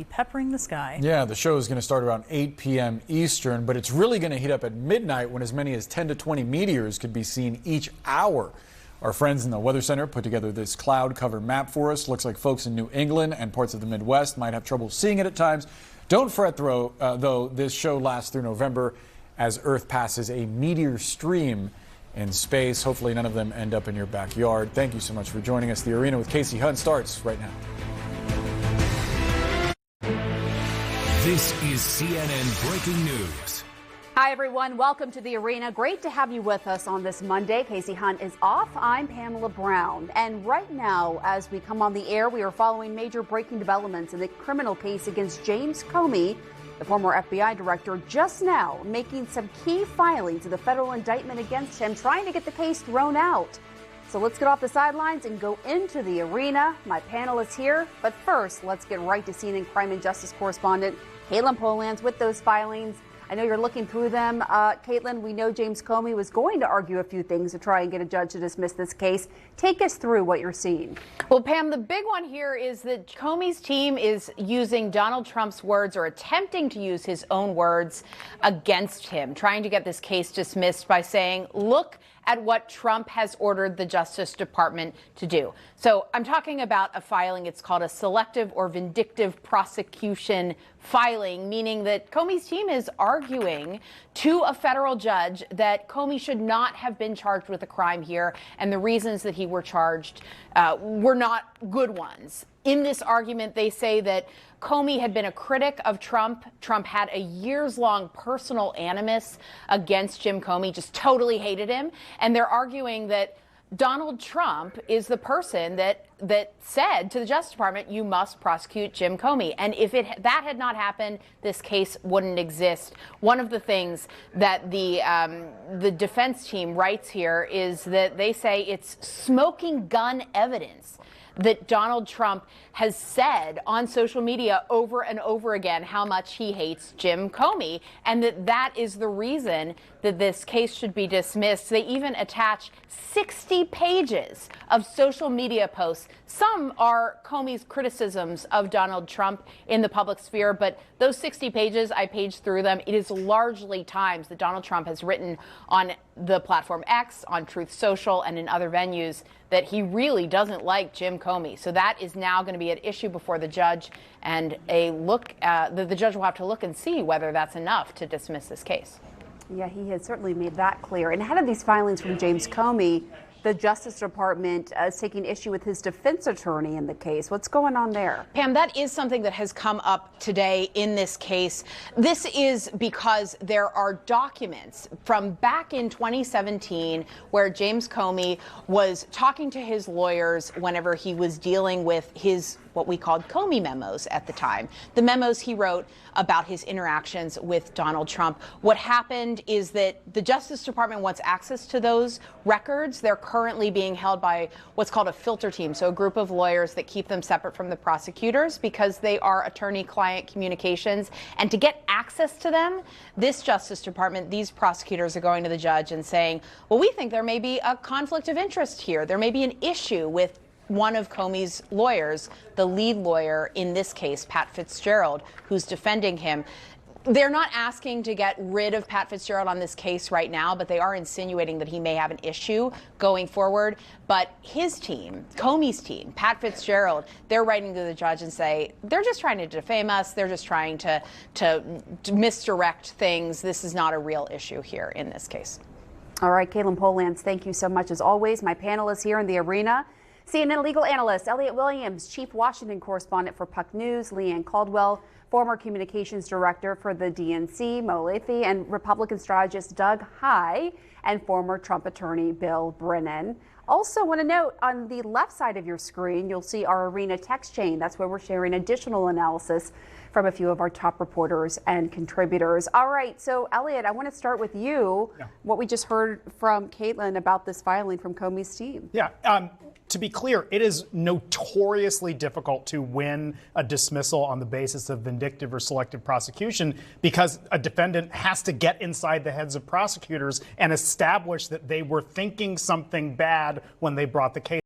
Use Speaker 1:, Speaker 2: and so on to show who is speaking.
Speaker 1: be peppering the sky.
Speaker 2: Yeah, the show is going to start around 8 p.m. Eastern, but it's really going to heat up at midnight when as many as 10 to 20 meteors could be seen each hour. Our friends in the Weather Center put together this cloud cover map for us. Looks like folks in New England and parts of the Midwest might have trouble seeing it at times. Don't fret, though, this show lasts through November as Earth passes a meteor stream in space. Hopefully none of them end up in your backyard. Thank you so much for joining us. The Arena with Casey Hunt starts right now.
Speaker 3: This is CNN Breaking News.
Speaker 4: Hi, everyone. Welcome to the Arena. Great to have you with us on this Monday. Casey Hunt is off. I'm Pamela Brown. And right now, as we come on the air, we are following major breaking developments in the criminal case against James Comey, the former FBI director, just now making some key filings of the federal indictment against him, trying to get the case thrown out. So let's get off the sidelines and go into the arena. My panel is here. But first, let's get right to CNN crime and justice correspondent Caitlin Polans with those filings. I know you're looking through them. Caitlin, we know James Comey was going to argue a few things to try and get a judge to dismiss this case. Take us through what you're seeing.
Speaker 5: Well, Pam, the big one here is that Comey's team is using Donald Trump's words, or attempting to use his own words, against him, trying to get this case dismissed by saying, look at what Trump has ordered the Justice Department to do. So I'm talking about a filing. It's called a selective or vindictive prosecution filing, meaning that Comey's team is arguing to a federal judge that Comey should not have been charged with a crime here, and the reasons that he were charged were not good ones. In this argument, they say that Comey had been a critic of Trump. Trump had a years-long personal animus against Jim Comey, just totally hated him. And they're arguing that Donald Trump is the person that said to the Justice Department, you must prosecute Jim Comey. And if that had not happened, this case wouldn't exist. One of the things that the defense team writes here is that they say it's smoking gun evidence that Donald Trump has said on social media over and over again how much he hates Jim Comey, and that is the reason that this case should be dismissed. They even attach 60 pages of social media posts. Some are Comey's criticisms of Donald Trump in the public sphere, but those 60 pages, I paged through them. It is largely times that Donald Trump has written on the platform X, on Truth Social, and in other venues that he really doesn't like Jim Comey. So that is now going to be at issue before the judge, and the judge will have to look and see whether that's enough to dismiss this case.
Speaker 4: Yeah, he has certainly made that clear. And ahead of these filings from James Comey, the Justice Department is taking issue with his defense attorney in the case. What's going on there?
Speaker 5: Pam, that is something that has come up today in this case. This is because there are documents from back in 2017 where James Comey was talking to his lawyers whenever he was dealing with his what we called Comey memos at the time, the memos he wrote about his interactions with Donald Trump. What happened is that the Justice Department wants access to those records. They're currently being held by what's called a filter team, so a group of lawyers that keep them separate from the prosecutors because they are attorney-client communications. And to get access to them, this Justice Department, these prosecutors are going to the judge and saying, well, we think there may be a conflict of interest here. There may be an issue with one of Comey's lawyers, the lead lawyer in this case, Pat Fitzgerald, who's defending him. They're not asking to get rid of Pat Fitzgerald on this case right now, but they are insinuating that he may have an issue going forward. But his team, Comey's team, Pat Fitzgerald, they're writing to the judge and say, they're just trying to defame us. They're just trying to misdirect things. This is not a real issue here in this case.
Speaker 4: All right, Caitlin Polans, thank you so much as always. My panelists here in the arena. CNN legal analyst Elliot Williams, chief Washington correspondent for Puck News, Leanne Caldwell, former communications director for the DNC, Mo Lathey, and Republican strategist Doug Heye, and former Trump attorney Bill Brennan. Also want to note, on the left side of your screen, you'll see our Arena text chain. That's where we're sharing additional analysis from a few of our top reporters and contributors. All right, so Elliot, I want to start with you. Yeah. What we just heard from Caitlin about this filing from Comey's team.
Speaker 6: Yeah. To be clear, it is notoriously difficult to win a dismissal on the basis of vindictive or selective prosecution because a defendant has to get inside the heads of prosecutors and establish that they were thinking something bad when they brought the case.